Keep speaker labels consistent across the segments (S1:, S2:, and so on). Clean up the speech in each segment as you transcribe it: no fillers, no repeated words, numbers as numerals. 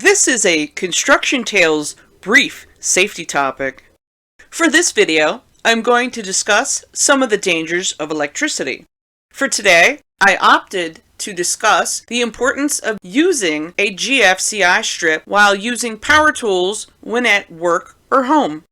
S1: This is a Construction Tales brief safety topic. For this video, I'm going to discuss some of the dangers of electricity. For today, I opted to discuss the importance of using a GFCI strip while using power tools when at work or home.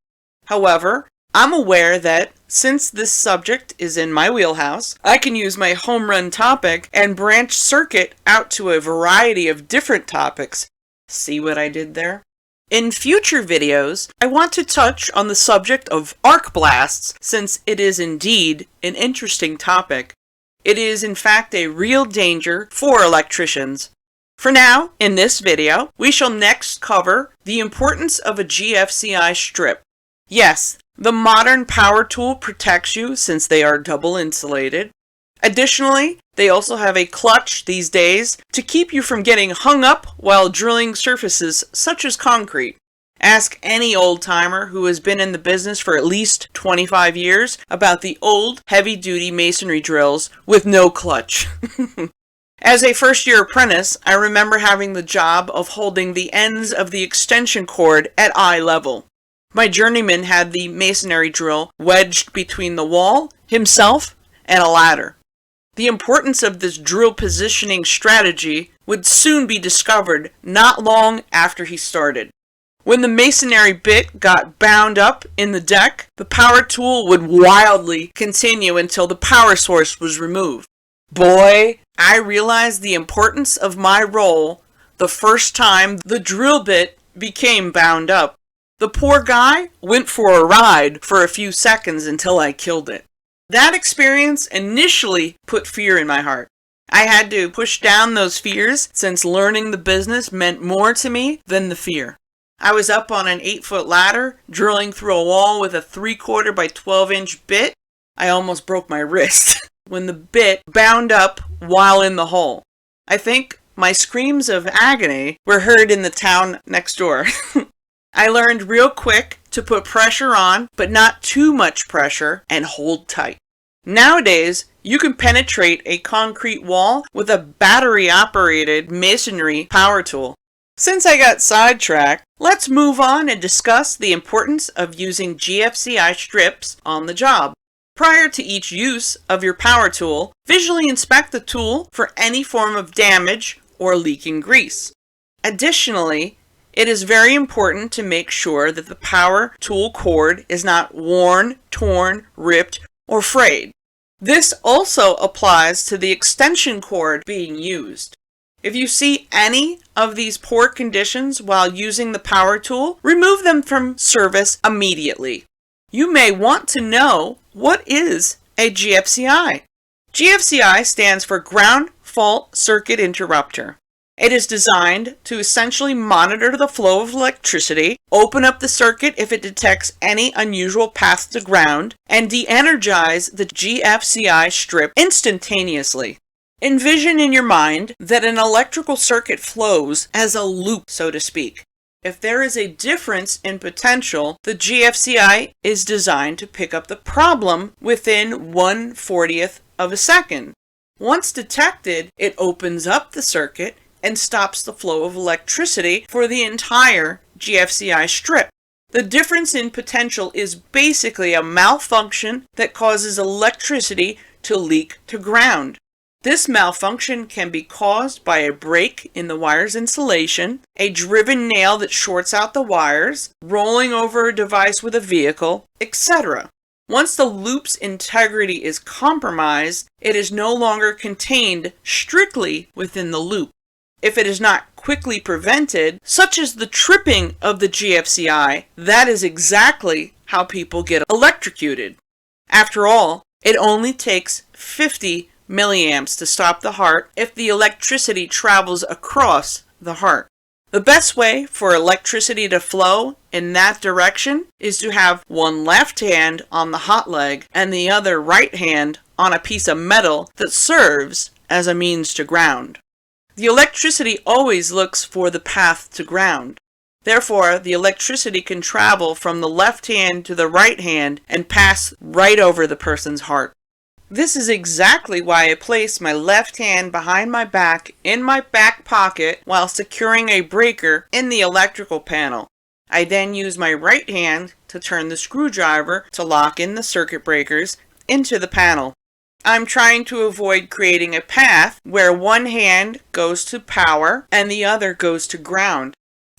S1: However, I'm aware that since this subject is in my wheelhouse, I can use my home run topic and branch circuit out to a variety of different topics. See what I did there? In future videos, I want to touch on the subject of arc blasts since it is indeed an interesting topic. It is in fact a real danger for electricians. For now, in this video, we shall next cover the importance of a GFCI strip. Yes, the modern power tool protects you since they are double insulated. Additionally, they also have a clutch these days to keep you from getting hung up while drilling surfaces such as concrete. Ask any old-timer who has been in the business for at least 25 years about the old heavy-duty masonry drills with no clutch. As a first-year apprentice, I remember having the job of holding the ends of the extension cord at eye level. My journeyman had the masonry drill wedged between the wall, himself, and a ladder. The importance of this drill positioning strategy would soon be discovered not long after he started. When the masonry bit got bound up in the deck, the power tool would wildly continue until the power source was removed. Boy, I realized the importance of my role the first time the drill bit became bound up. The poor guy went for a ride for a few seconds until I killed it. That experience initially put fear in my heart. I had to push down those fears since learning the business meant more to me than the fear. I was up on an 8-foot ladder, drilling through a wall with a 3/4 by 12-inch bit. I almost broke my wrist when the bit bound up while in the hole. I think my screams of agony were heard in the town next door. I learned real quick to put pressure on, but not too much pressure, and hold tight. Nowadays, you can penetrate a concrete wall with a battery-operated masonry power tool. Since I got sidetracked, let's move on and discuss the importance of using GFCI strips on the job. Prior to each use of your power tool, visually inspect the tool for any form of damage or leaking grease. Additionally, it is very important to make sure that the power tool cord is not worn, torn, ripped, or frayed. This also applies to the extension cord being used. If you see any of these poor conditions while using the power tool, remove them from service immediately. You may want to know what is a GFCI. GFCI stands for Ground Fault Circuit Interrupter. It is designed to essentially monitor the flow of electricity, open up the circuit if it detects any unusual path to ground, and de-energize the GFCI strip instantaneously. Envision in your mind that an electrical circuit flows as a loop, so to speak. If there is a difference in potential, the GFCI is designed to pick up the problem within 1/40th of a second. Once detected, it opens up the circuit and stops the flow of electricity for the entire GFCI strip. The difference in potential is basically a malfunction that causes electricity to leak to ground. This malfunction can be caused by a break in the wire's insulation, a driven nail that shorts out the wires, rolling over a device with a vehicle, etc. Once the loop's integrity is compromised, it is no longer contained strictly within the loop. If it is not quickly prevented, such as the tripping of the GFCI, that is exactly how people get electrocuted. After all, it only takes 50 milliamps to stop the heart if the electricity travels across the heart. The best way for electricity to flow in that direction is to have one left hand on the hot leg and the other right hand on a piece of metal that serves as a means to ground. The electricity always looks for the path to ground. Therefore, the electricity can travel from the left hand to the right hand and pass right over the person's heart. This is exactly why I place my left hand behind my back in my back pocket while securing a breaker in the electrical panel. I then use my right hand to turn the screwdriver to lock in the circuit breakers into the panel. I'm trying to avoid creating a path where one hand goes to power and the other goes to ground.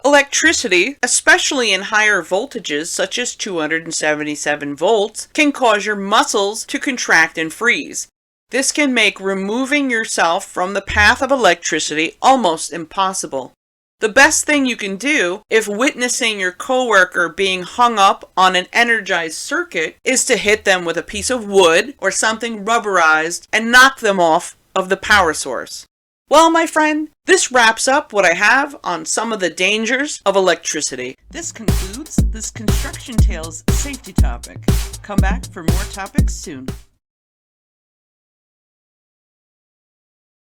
S1: Electricity, especially in higher voltages such as 277 volts, can cause your muscles to contract and freeze. This can make removing yourself from the path of electricity almost impossible. The best thing you can do if witnessing your coworker being hung up on an energized circuit is to hit them with a piece of wood or something rubberized and knock them off of the power source. Well, my friend, this wraps up what I have on some of the dangers of electricity. This concludes this Construction Tales safety topic. Come back for more topics soon.